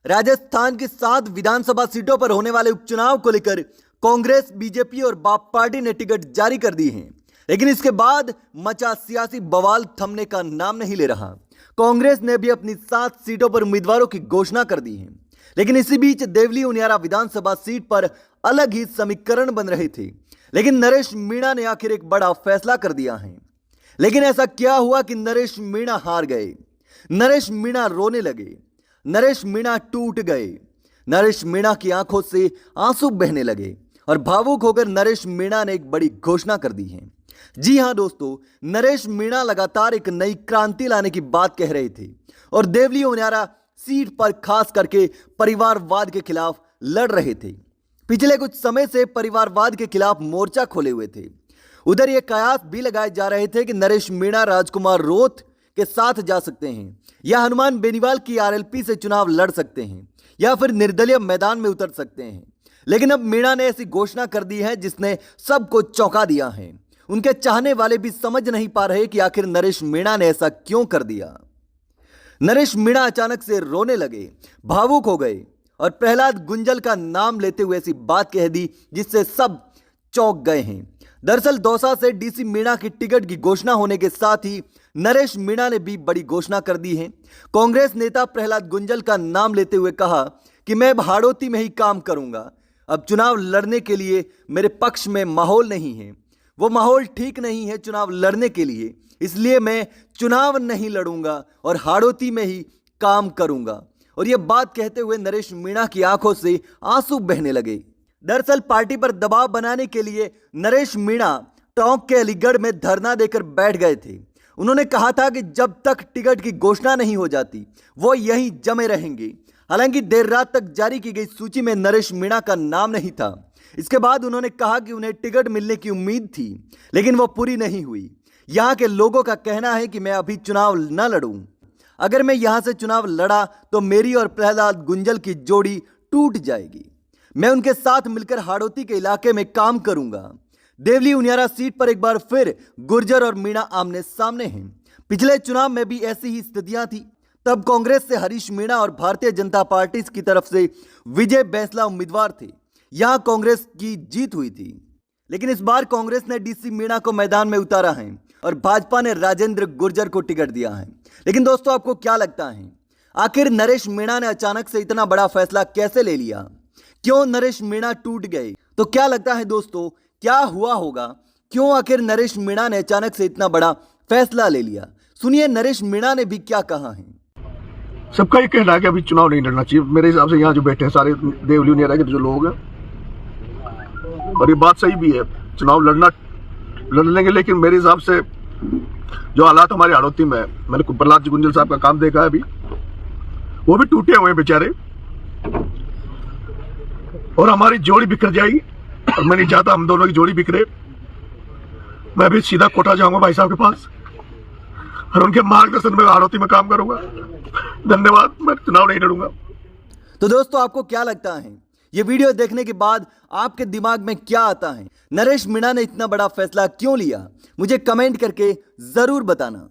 राजस्थान की 7 विधानसभा सीटों पर होने वाले उपचुनाव को लेकर कांग्रेस, बीजेपी और बाप पार्टी ने टिकट जारी कर दी हैं। लेकिन इसके बाद मचा सियासी बवाल थमने का नाम नहीं ले रहा। कांग्रेस ने भी अपनी 7 सीटों पर उम्मीदवारों की घोषणा कर दी है। लेकिन इसी बीच देवली उनियारा विधानसभा सीट पर अलग ही समीकरण बन रहे थे। लेकिन नरेश मीणा ने आखिर एक बड़ा फैसला कर दिया है। लेकिन ऐसा क्या हुआ कि नरेश मीणा हार गए? नरेश मीणा रोने लगे, नरेश मीणा टूट गए, नरेश मीणा की आंखों से आंसू बहने लगे और भावुक होकर नरेश मीणा ने एक बड़ी घोषणा कर दी है। जी हां दोस्तों, नरेश मीणा लगातार एक नई क्रांति लाने की बात कह रहे थे और देवली उनियारा सीट पर खास करके परिवारवाद के खिलाफ लड़ रहे थे। पिछले कुछ समय से परिवारवाद के खिलाफ मोर्चा खोले हुए थे। उधर ये कयास भी लगाए जा रहे थे कि नरेश मीणा राजकुमार रोथ के साथ जा सकते हैं या हनुमान बेनीवाल की आरएलपी से चुनाव लड़ सकते हैं या फिर निर्दलीय मैदान में उतर सकते हैं। लेकिन अब मीणा ने ऐसी घोषणा कर दी है जिसने सबको चौंका दिया है। उनके चाहने वाले भी समझ नहीं पा रहे कि आखिर नरेश मीणा ने ऐसा क्यों कर दिया। नरेश मीणा अचानक से रोने लगे, भावुक हो गए और प्रहलाद गुंजल का नाम लेते हुए ऐसी बात कह दी जिससे सब चौंक गए हैं। दरअसल दौसा से डीसी मीणा की टिकट की घोषणा होने के साथ ही नरेश मीणा ने भी बड़ी घोषणा कर दी है। कांग्रेस नेता प्रहलाद गुंजल का नाम लेते हुए कहा कि मैं अब हाड़ौती में ही काम करूंगा। अब चुनाव लड़ने के लिए मेरे पक्ष में माहौल नहीं है, वो माहौल ठीक नहीं है चुनाव लड़ने के लिए, इसलिए मैं चुनाव नहीं लड़ूंगा और हाड़ौती में ही काम करूंगा। और यह बात कहते हुए नरेश मीणा की आंखों से आंसू बहने लगे। दरअसल पार्टी पर दबाव बनाने के लिए नरेश मीणा टोंक के अलीगढ़ में धरना देकर बैठ गए थे। उन्होंने कहा था कि जब तक टिकट की घोषणा नहीं हो जाती वो यहीं जमे रहेंगे। हालांकि देर रात तक जारी की गई सूची में नरेश मीणा का नाम नहीं था। इसके बाद उन्होंने कहा कि उन्हें टिकट मिलने की उम्मीद थी लेकिन वो पूरी नहीं हुई। यहाँ के लोगों का कहना है कि मैं अभी चुनाव न लड़ूं। अगर मैं यहां से चुनाव लड़ा तो मेरी और प्रहलाद गुंजल की जोड़ी टूट जाएगी। मैं उनके साथ मिलकर हाड़ौती के इलाके में काम करूंगा। देवली उनियारा सीट पर एक बार फिर गुर्जर और मीणा आमने सामने हैं। पिछले चुनाव में भी ऐसी ही स्थितियां थी। तब कांग्रेस से हरीश मीणा और भारतीय जनता पार्टी की तरफ से विजय बैंसला उम्मीदवार थे। यहां कांग्रेस की जीत हुई थी। लेकिन इस बार कांग्रेस ने डीसी मीणा को मैदान में उतारा है और भाजपा ने राजेंद्र गुर्जर को टिकट दिया है। लेकिन दोस्तों, आपको क्या लगता है, आखिर नरेश मीणा ने अचानक से इतना बड़ा फैसला कैसे ले लिया? क्यों नरेश मीणा टूट गए? तो क्या लगता है दोस्तों, क्या हुआ होगा? क्यों आखिर नरेश मीणा ने अचानक से इतना बड़ा फैसला ले लिया? सुनिए नरेश मीणा ने भी क्या कहा है। सबका ये कहना है कि अभी चुनाव नहीं लड़ना चाहिए। मेरे हिसाब से यहाँ जो बैठे हैं सारे देवली उनियारा के जो लोग हैं, और ये बात सही भी है, चुनाव लड़ लेंगे। लेकिन मेरे हिसाब से जो हालात हमारे हाड़ौती में है, मैंने प्रहलाद गुंजल साहब का काम देखा है, अभी वो भी टूटे हुए हैं बेचारे, और हमारी जोड़ी बिखर जाएगी। और मैं नहीं चाहता हम दोनों की जोड़ी बिखरे। मैं अभी सीधा कोटा जाऊंगा भाई साहब के पास और उनके मार्गदर्शन में हाड़ौती में काम करूंगा। धन्यवाद। मैं चुनाव नहीं लड़ूंगा। तो दोस्तों, आपको क्या लगता है, ये वीडियो देखने के बाद आपके दिमाग में क्या आता है? नरेश मीणा ने इतना बड़ा फैसला क्यों लिया? मुझे कमेंट करके जरूर बताना।